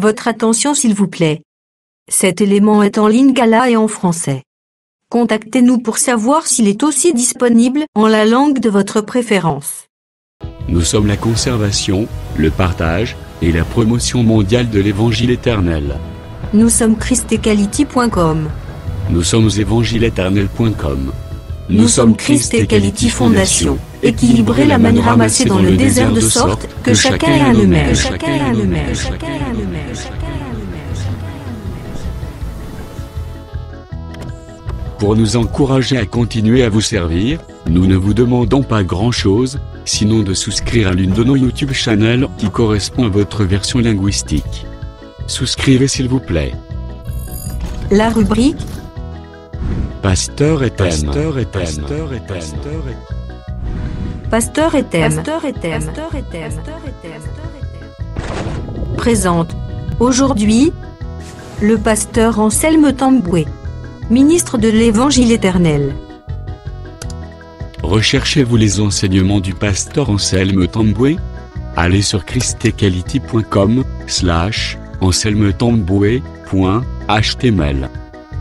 Votre attention s'il vous plaît. Cet élément est en lingala et en français. Contactez-nous pour savoir s'il est aussi disponible en la langue de votre préférence. Nous sommes la conservation, le partage et la promotion mondiale de l'évangile éternel. Nous sommes christequality.com. Nous sommes évangile-éternel.com. Nous sommes Christ Equality Fondation. Équilibrer la manne ramassée dans le désert de sorte que chacun ait un le Pour nous encourager à continuer à vous servir, nous ne vous demandons pas grand-chose, sinon de souscrire à l'une de nos YouTube channels qui correspond à votre version linguistique. Souscrivez s'il vous plaît. La rubrique Pasteur et thème. Pasteur et thème. Présente aujourd'hui le pasteur Anselme Tamboué, ministre de l'Évangile éternel. Recherchez-vous les enseignements du pasteur Anselme Tamboué? Allez sur christequality.com/anselmetamboué.html.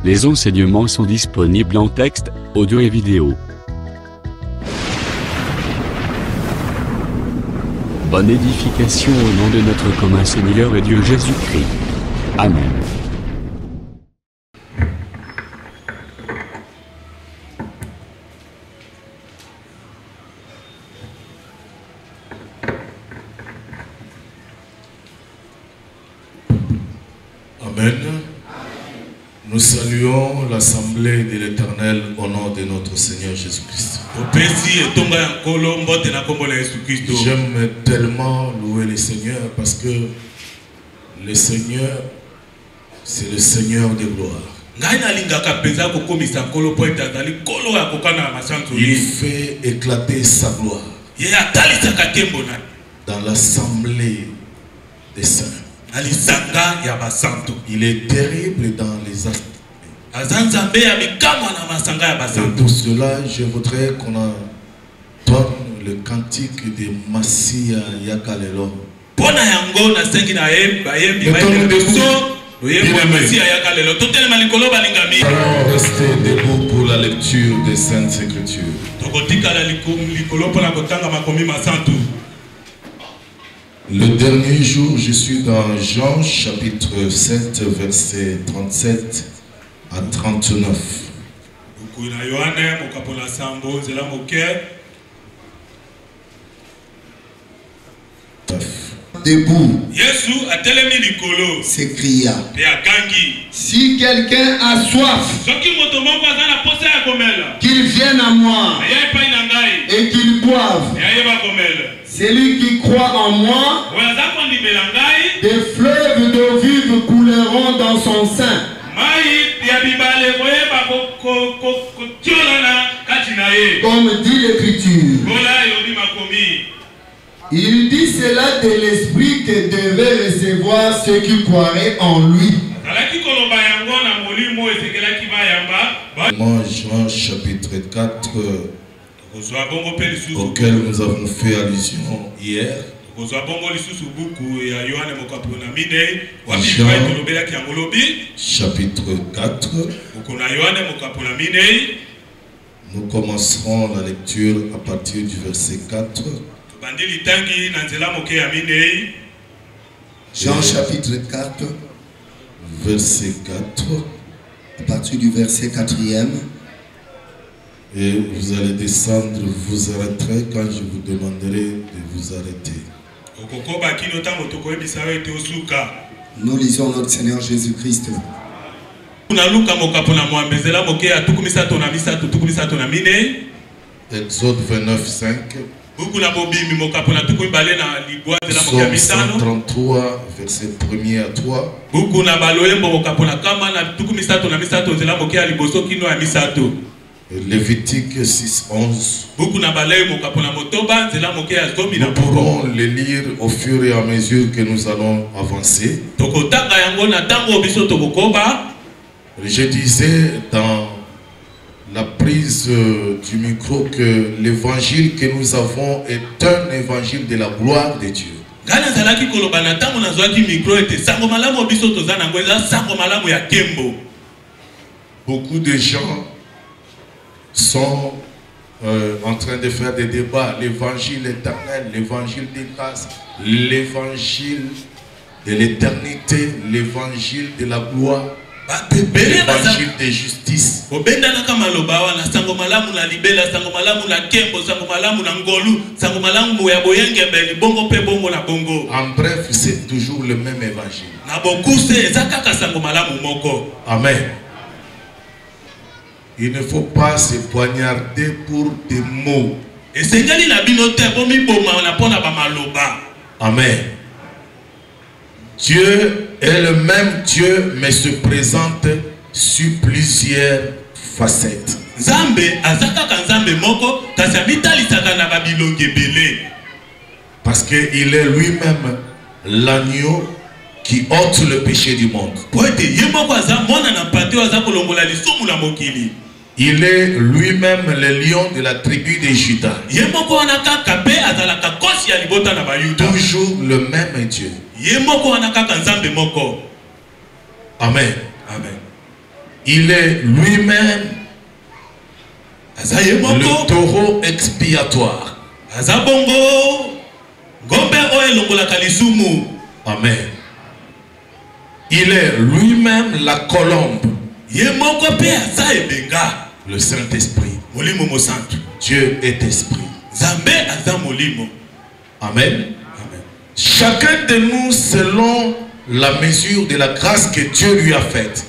Les enseignements sont disponibles en texte, audio et vidéo. Bonne édification au nom de notre commun Seigneur et Dieu Jésus-Christ. Amen. Amen. Nous saluons l'Assemblée de l'Éternel au nom de notre Seigneur Jésus-Christ. J'aime tellement louer le Seigneur parce que le Seigneur, c'est le Seigneur de gloire. Il fait éclater sa gloire dans l'Assemblée des saints. Il est terrible dans les aspects. Et pour cela, je voudrais qu'on entende le cantique de Massia Yakalelo. Allons rester debout pour la lecture des Saintes Écritures. Le dernier jour, je suis dans Jean chapitre 7, versets 37 à 39. Debout, s'écria: si quelqu'un a soif, qu'il vienne à moi et qu'il boive. Celui qui croit en moi, des fleuves d'eau vive couleront dans son sein. Comme dit l'Écriture. Il dit cela de l'Esprit que devaient recevoir ceux qui croiraient en lui. Jean chapitre 4, auquel nous avons fait allusion hier. Jean chapitre 4. Nous commencerons la lecture à partir du verset 4. Jean chapitre 4, verset 4. à partir du verset 4e. Et vous allez descendre, vous arrêterez quand je vous demanderai de vous arrêter. Nous lisons notre Seigneur Jésus-Christ. Exode 29, 5. Psaume 133, verset 1er à 3. Lévitique 6, 11. Nous pourrons les lire au fur et à mesure que nous allons avancer. Je disais dans la prise du micro que l'évangile que nous avons est un évangile de la gloire de Dieu. Beaucoup de gens sont en train de faire des débats. L'évangile éternel, l'évangile des grâces, l'évangile de l'éternité, l'évangile de la gloire, l'évangile de justice. En bref, c'est toujours le même évangile. Amen. Il ne faut pas se poignarder pour des mots. Amen. Dieu est le même Dieu, mais se présente sur plusieurs facettes. Parce qu'il est lui-même l'agneau qui ôte le péché du monde. Il est lui-même le lion de la tribu de Juda. Toujours le même Dieu. Amen. Amen. Il est lui-même le taureau expiatoire. Amen. Il est lui-même la colombe. Le Saint-Esprit. Dieu est esprit. Amen. Chacun de nous selon la mesure de la grâce que Dieu lui a faite.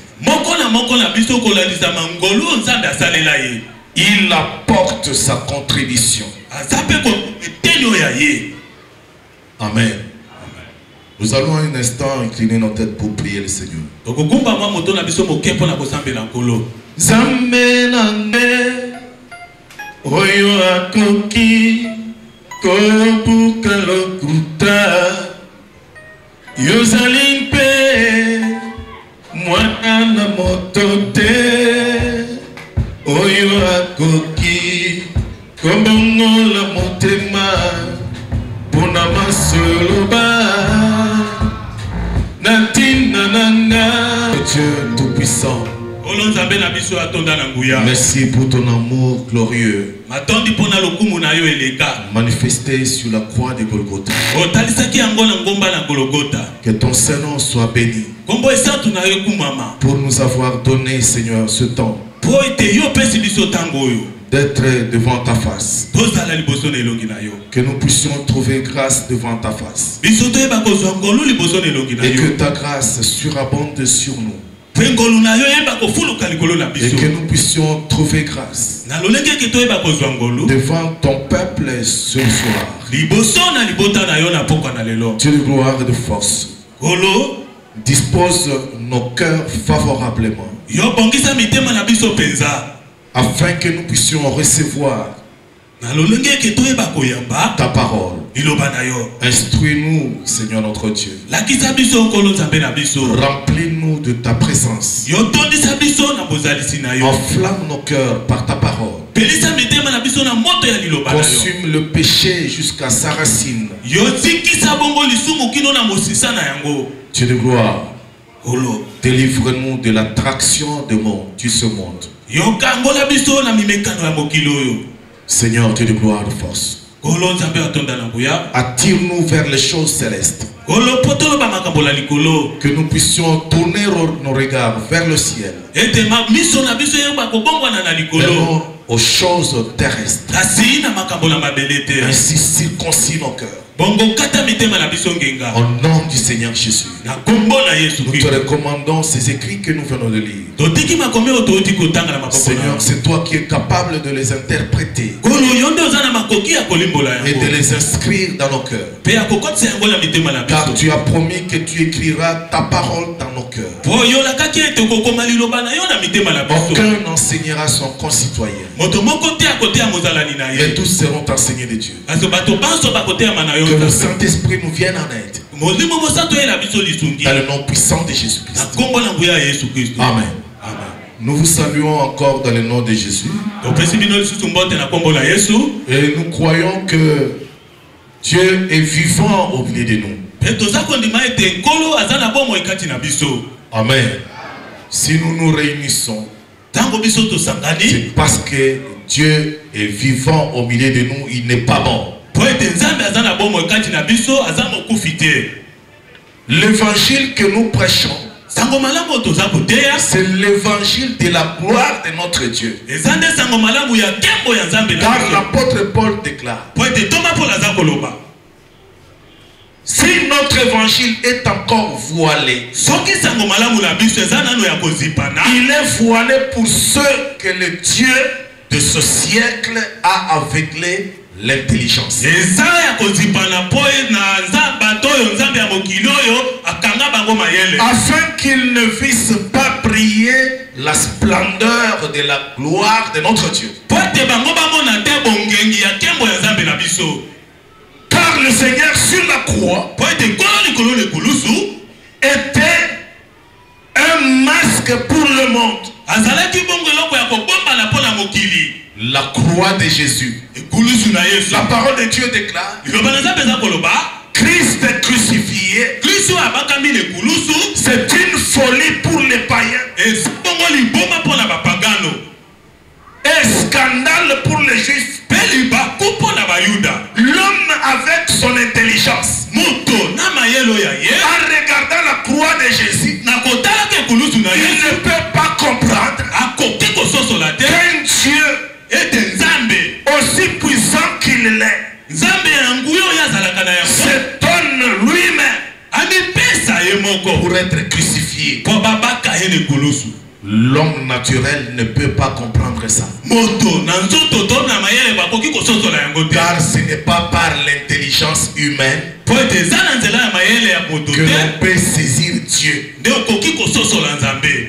Il apporte sa contribution. Amen. Nous allons un instant incliner nos têtes pour prier le Seigneur. Zambe nange oyo akoki kobuka lokuta yozali mpe mwana na moto te oyo akoki kobongola motema mpona masoloba na ntina nanga. Dieu tout-puissant, merci pour ton amour glorieux manifesté sur la croix de Golgotha. Que ton Saint-Nom soit béni pour nous avoir donné, Seigneur, ce temps d'être devant ta face. Que nous puissions trouver grâce devant ta face. Et que ta grâce surabonde sur nous. Et que nous puissions trouver grâce devant ton peuple ce soir. Dieu de gloire et de force, dispose nos cœurs favorablement afin que nous puissions recevoir ta parole. Instruis-nous, Seigneur notre Dieu. Remplis-nous de ta présence. Enflamme nos cœurs par ta parole. Consume le péché jusqu'à sa racine. Dieu de gloire, délivre-nous de l'attraction de ce monde. Seigneur, Dieu de gloire de force, attire-nous vers les choses célestes. Que nous puissions tourner nos regards vers le ciel et non aux choses terrestres. Ainsi circoncis nos cœurs. Au nom du Seigneur Jésus, nous te recommandons ces écrits que nous venons de lire. Seigneur, c'est toi qui es capable de les interpréter et de les inscrire dans nos cœurs. Car tu as promis que tu écriras ta parole dans nos cœurs. Aucun n'enseignera son concitoyen, mais tous seront enseignés de Dieu. Que le Saint-Esprit nous vienne en aide. Dans le nom puissant de Jésus-Christ. Amen. Nous vous saluons encore dans le nom de Jésus. Et nous croyons que Dieu est vivant au milieu de nous. Amen. Si nous nous réunissons, c'est parce que Dieu est vivant au milieu de nous, il n'est pas mort. L'évangile que nous prêchons, c'est l'évangile de la gloire de notre Dieu. Car l'apôtre Paul déclare, si notre évangile est encore voilé, il est voilé pour ceux que le Dieu de ce siècle a aveuglé l'intelligence. Afin qu'ils ne vissent pas briller la splendeur de la gloire de notre Dieu. Car le Seigneur sur la croix était un masque pour le monde. La croix de Jésus. La parole de Dieu déclare, Christ est crucifié, c'est une folie pour les païens et scandale pour les juifs. L'homme avec son intelligence, en regardant la croix de Jésus, il ne peut pas comprendre qu'un Dieu aussi puissant qu'il l'est se donne lui-même pour être crucifié. L'homme naturel ne peut pas comprendre ça. Car ce n'est pas par l'intelligence humaine que l'on peut saisir Dieu.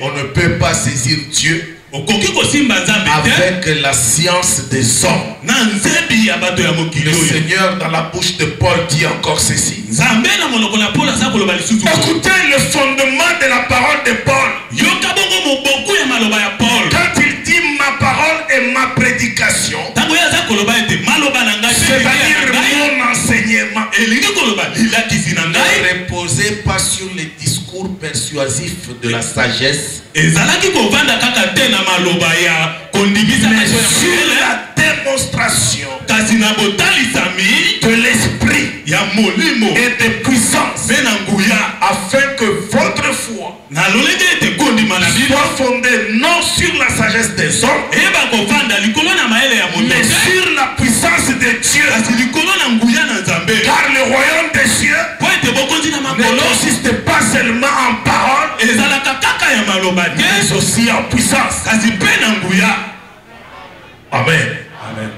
On ne peut pas saisir Dieu avec la science des hommes. Le Seigneur dans la bouche de Paul dit encore ceci. Écoutez le fondement de la parole de Paul. Quand il dit ma parole et ma prédication, c'est-à-dire mon enseignement, ne reposez pas sur les discours persuasifs de la sagesse, mais sur la démonstration de l'esprit et de puissance, afin que votre foi soit fondée non sur la sagesse des hommes, mais sur la puissance de Dieu. Car le royaume des cieux ne consiste pas seulement en parole, mais aussi en puissance. Amen.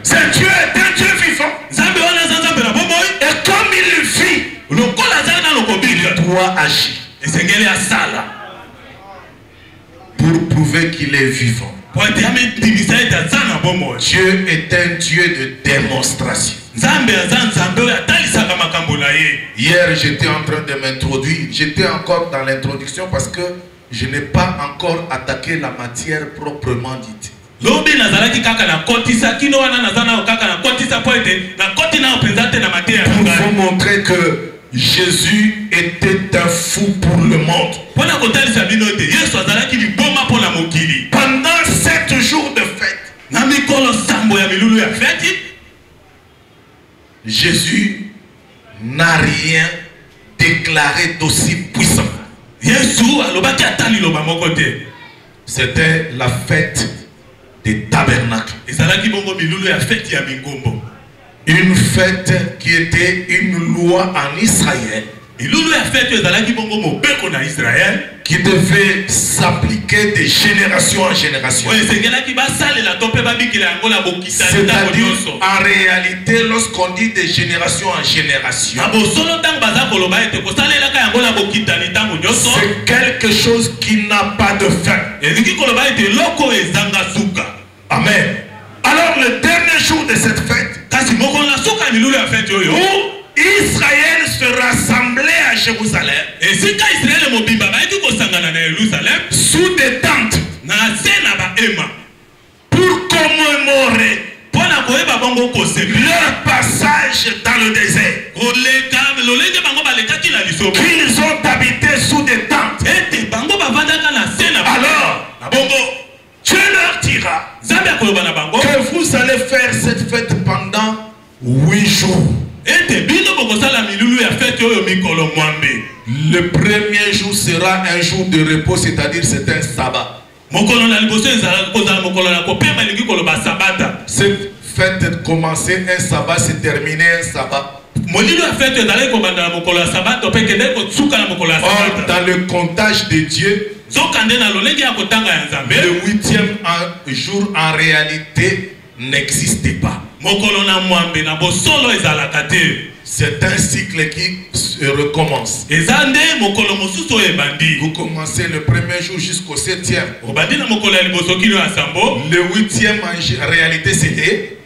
Ce Dieu est un Dieu vivant. Et comme il vit, il doit agir pour prouver qu'il est vivant. Dieu est un Dieu de démonstration. Hier, j'étais en train de m'introduire. J'étais encore dans l'introduction parce que je n'ai pas encore attaqué la matière proprement dite. Pour vous montrer que Jésus était un fou pour le monde. Pendant 7 jours de fête, Jésus n'a rien déclaré d'aussi puissant. C'était la fête des tabernacles. Une fête qui était une loi en Israël, qui devait s'appliquer de génération en génération. C'est-à-dire, en réalité, lorsqu'on dit de génération en génération, c'est quelque chose qui n'a pas de fin. Amen. Alors le dernier jour de cette fête, où Israël se rassemblait à Jérusalem, sous des tentes, pour commémorer leur passage dans le désert. que vous allez faire cette fête pendant 8 jours. Le premier jour sera un jour de repos, c'est-à-dire c'est un sabbat. Cette fête commençait un sabbat, c'est terminé un sabbat. Or, dans le comptage de Dieu, le 8e jour en réalité n'existait pas. C'est un cycle qui se recommence. Vous commencez le premier jour jusqu'au 7e. Le 8e en réalité c'était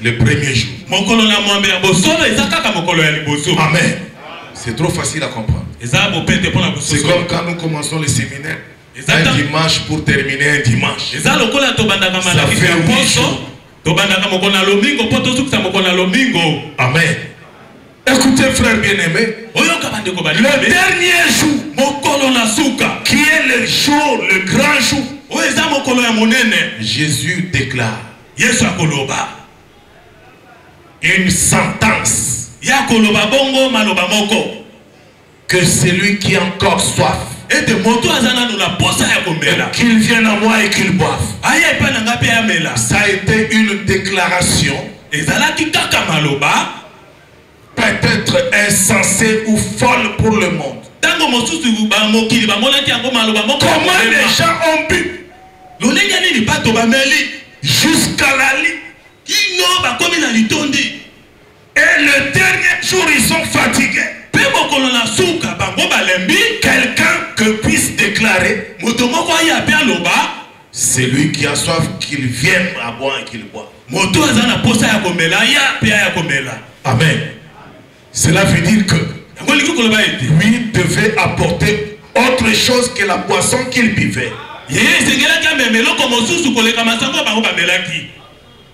le premier jour. Amen. C'est trop facile à comprendre. C'est comme quand nous commençons le séminaire un dimanche pour terminer un dimanche. Ça fait 8 jours. Amen. Écoutez frère bien-aimé, le dernier jour qui est le jour, le grand jour, Jésus déclare une sentence que celui qui a encore soif, qu'il vienne à moi et qu'il boive. Ça a été une déclaration peut-être insensée ou folle pour le monde. Comment les gens ont bu jusqu'à la lit, et le dernier jour ils sont fatigués. Quelqu'un que puisse déclarer celui qui a soif qu'il vienne à boire et qu'il boive. Amen. Cela veut dire que lui devait apporter autre chose que la boisson qu'il buvait.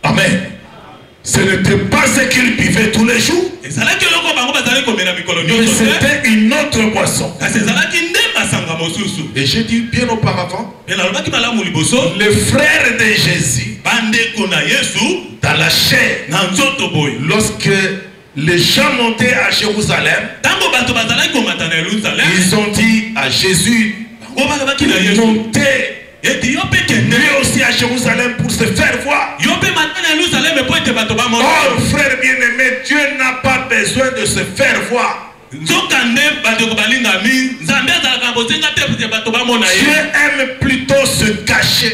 Amen. Ce n'était pas ce qu'il buvait tous les jours, mais c'était une autre boisson. Et j'ai dit bien auparavant, les frères de Jésus, dans la chair, lorsque les gens montaient à Jérusalem, ils ont dit à Jésus, montez lui aussi à Jérusalem pour se faire voir. Oh frère bien-aimé, Dieu n'a pas besoin de se faire voir. Dieu aime plutôt se cacher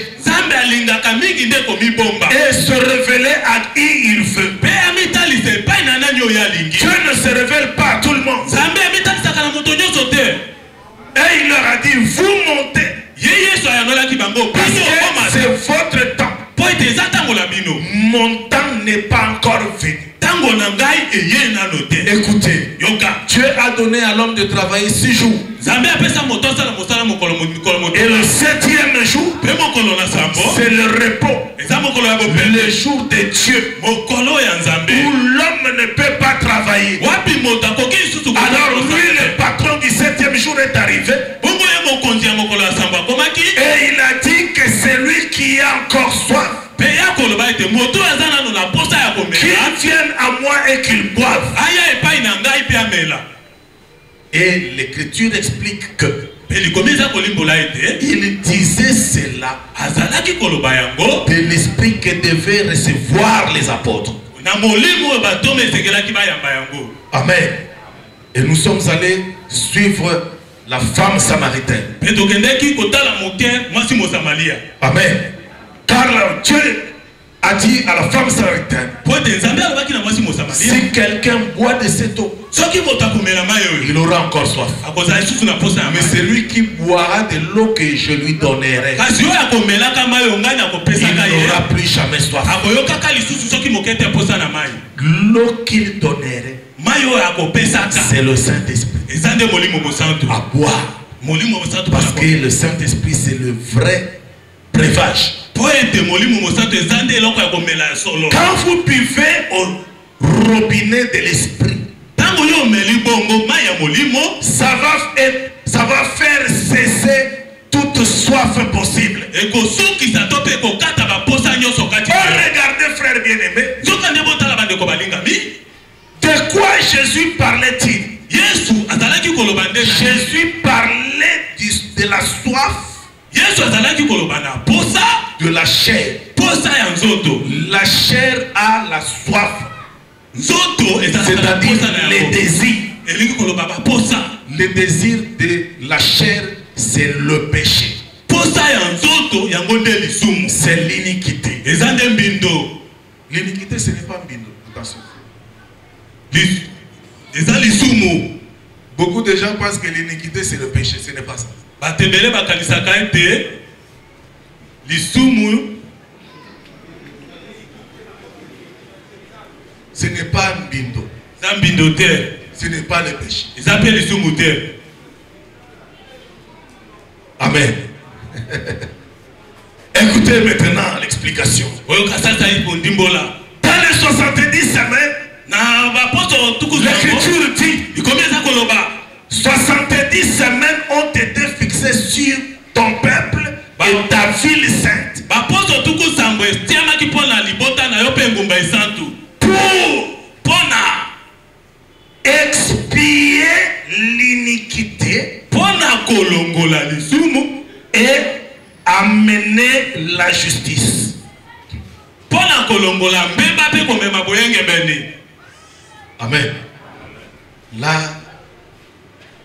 et se révéler à qui il veut. Dieu ne se révèle pas à tout le monde. Et il leur a dit, vous montez parce que c'est votre temps. Mon temps n'est pas encore venu. Écoutez, Dieu a donné à l'homme de travailler 6 jours. Et le 7e jour, c'est le repos, le jour de Dieu, où l'homme ne peut pas travailler. Alors lui, le patron du 7e jour est arrivé, et il a dit que c'est lui qui a encore soif, qu'il vienne à moi et qu'il boive. Et l'écriture explique que il disait cela de l'esprit que devaient recevoir les apôtres. Amen. Et nous sommes allés suivre la femme samaritaine. Amen. Car Dieu a dit à la femme samaritaine, si quelqu'un boit de cette eau, il aura encore soif. Mais celui qui boira de l'eau que je lui donnerai, il n'aura plus jamais soif. L'eau qu'il donnerait, c'est le Saint-Esprit à boire. Parce que le Saint-Esprit c'est le vrai breuvage. Quand vous buvez au robinet de l'esprit, ça va faire cesser toute soif possible. bien-aimés, de quoi Jésus parlait-il? Jésus parlait de la soif, de la chair. La chair a la soif, c'est-à-dire les désirs. Le désir de la chair, c'est le péché. C'est l'iniquité. L'iniquité, ce n'est pas mbindo. Attention. Beaucoup de gens pensent que l'iniquité, c'est le péché. Ce n'est pas ça. Ce n'est pas mbindo. Ce n'est pas le péché. Amen. Écoutez maintenant l'explication. Dans les 70 semaines, l'Écriture dit 70 semaines ont été fixées sur ton peuple et ta ville sainte pour expier l'iniquité et amener la justice. Amen. Là,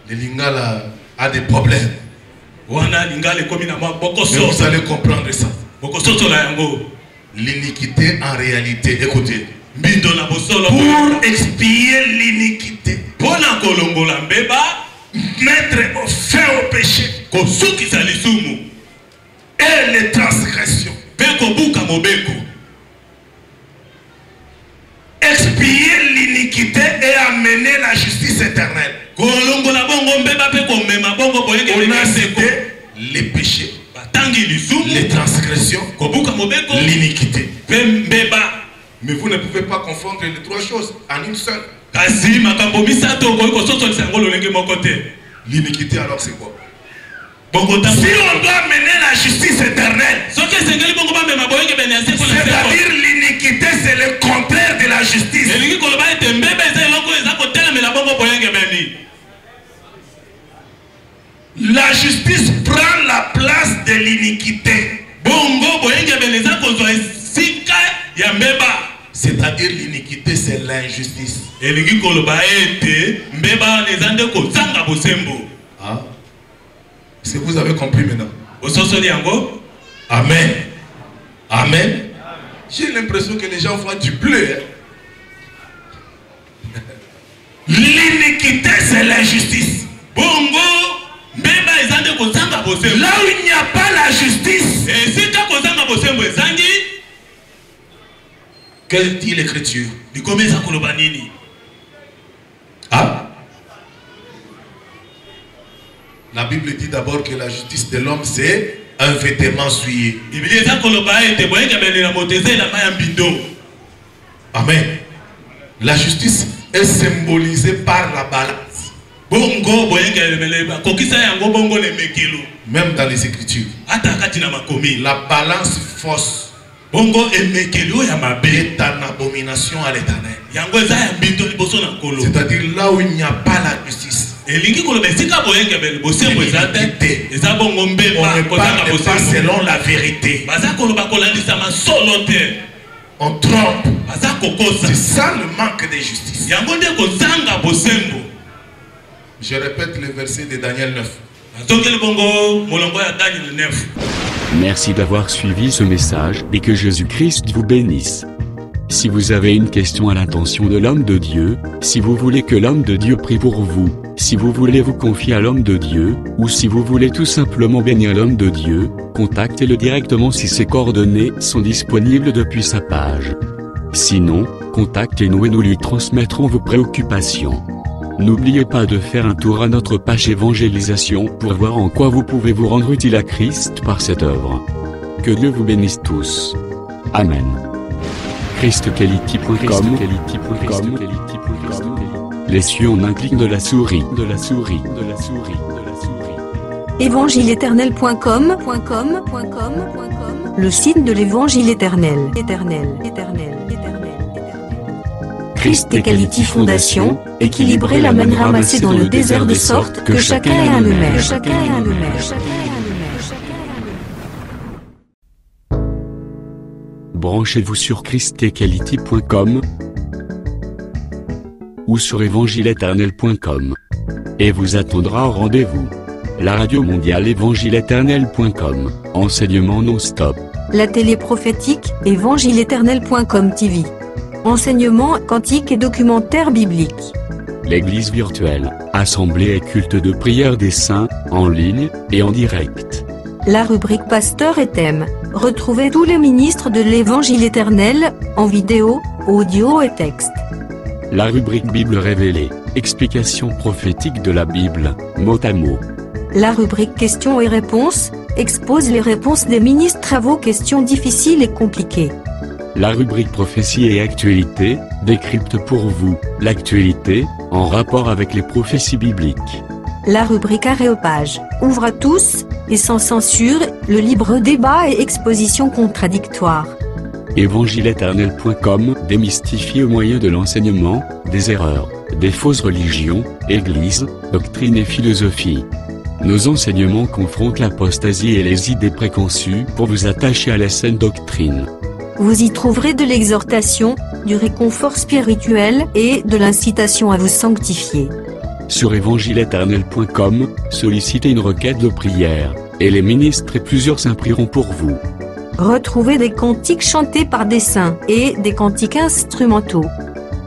le Lingala a des problèmes. Mais vous allez comprendre ça. L'iniquité en réalité, écoutez, pour expier l'iniquité, mettre fin au péché et les transgressions, expier l'iniquité et amener la justice éternelle. On a cité les péchés, les transgressions, l'iniquité. Mais vous ne pouvez pas confondre les trois choses en une seule. L'iniquité, alors c'est quoi? Si on doit mener la justice éternelle, c'est-à-dire l'iniquité, c'est le contraire de la justice. La justice prend la place de l'iniquité. C'est-à-dire l'iniquité, c'est l'injustice. Ah. Est-ce que vous avez compris maintenant? Amen. Amen. J'ai l'impression que les gens font du bleu. L'iniquité, c'est l'injustice. Là où il n'y a pas la justice, que dit l'Écriture? Ah? La Bible dit d'abord que la justice de l'homme, c'est un vêtement souillé. Amen. La justice est symbolisée par la balance. Même dans les Écritures, la balance fausse est en abomination à l'Éternel. C'est-à-dire là où il n'y a pas la justice, on ne parle pas selon la vérité. On trompe. C'est ça le manque de justice. Je répète le verset de Daniel 9. Merci d'avoir suivi ce message et que Jésus-Christ vous bénisse. Si vous avez une question à l'intention de l'homme de Dieu, si vous voulez que l'homme de Dieu prie pour vous, si vous voulez vous confier à l'homme de Dieu, ou si vous voulez tout simplement bénir l'homme de Dieu, contactez-le directement si ses coordonnées sont disponibles depuis sa page. Sinon, contactez-nous et nous lui transmettrons vos préoccupations. N'oubliez pas de faire un tour à notre page évangélisation pour voir en quoi vous pouvez vous rendre utile à Christ par cette œuvre. Que Dieu vous bénisse tous. Amen. ChristKelity.com. Les cieux en un clic de la souris. Évangile-éternel.com. Le site de l'Évangile éternel. Christ Equality Fondation, équilibrer la manne ramassée dans le désert de sorte que chacun ait un maire. Branchez-vous sur christequality.com ou sur évangile-éternel.com et vous attendra au rendez-vous. La radio mondiale évangile-éternel.com, enseignement non-stop. La télé prophétique, évangile-éternel.com TV. Enseignement quantique et documentaire biblique. L'église virtuelle, assemblée et culte de prière des saints, en ligne et en direct. La rubrique Pasteur et thème. Retrouvez tous les ministres de l'Évangile éternel, en vidéo, audio et texte. La rubrique Bible révélée, explication prophétique de la Bible, mot à mot. La rubrique Questions et réponses, expose les réponses des ministres à vos questions difficiles et compliquées. La rubrique Prophétie et actualité, décrypte pour vous, l'actualité, en rapport avec les prophéties bibliques. La rubrique Aréopage, ouvre à tous, et sans censure, le libre débat et exposition contradictoire. Évangile-éternel.com démystifie au moyen de l'enseignement, des erreurs, des fausses religions, églises, doctrines et philosophies. Nos enseignements confrontent l'apostasie et les idées préconçues pour vous attacher à la saine doctrine. Vous y trouverez de l'exhortation, du réconfort spirituel et de l'incitation à vous sanctifier. Sur évangile-éternel.com, sollicitez une requête de prière, et les ministres et plusieurs saints prieront pour vous. Retrouvez des cantiques chantés par des saints et des cantiques instrumentaux.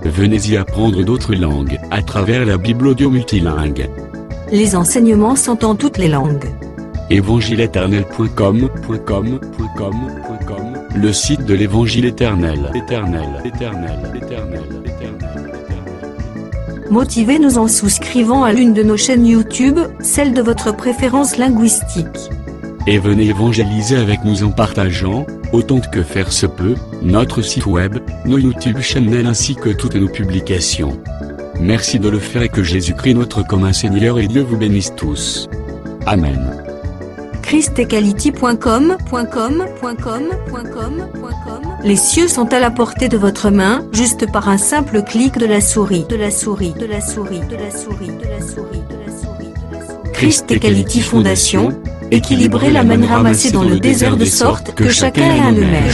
Venez y apprendre d'autres langues à travers la Bible audio multilingue. Les enseignements sont en toutes les langues. évangile-éternel.com, le site de l'Évangile éternel. Motivez-nous en souscrivant à l'une de nos chaînes YouTube, celle de votre préférence linguistique. Et venez évangéliser avec nous en partageant, autant que faire se peut, notre site web, nos YouTube channels ainsi que toutes nos publications. Merci de le faire et que Jésus-Christ notre commun Seigneur et Dieu vous bénisse tous. Amen. christequality.com. Les cieux sont à la portée de votre main, juste par un simple clic de la souris. Christ Equality Fondation, équilibrer la manne ramassée dans le désert de sorte que chacun ait un maire.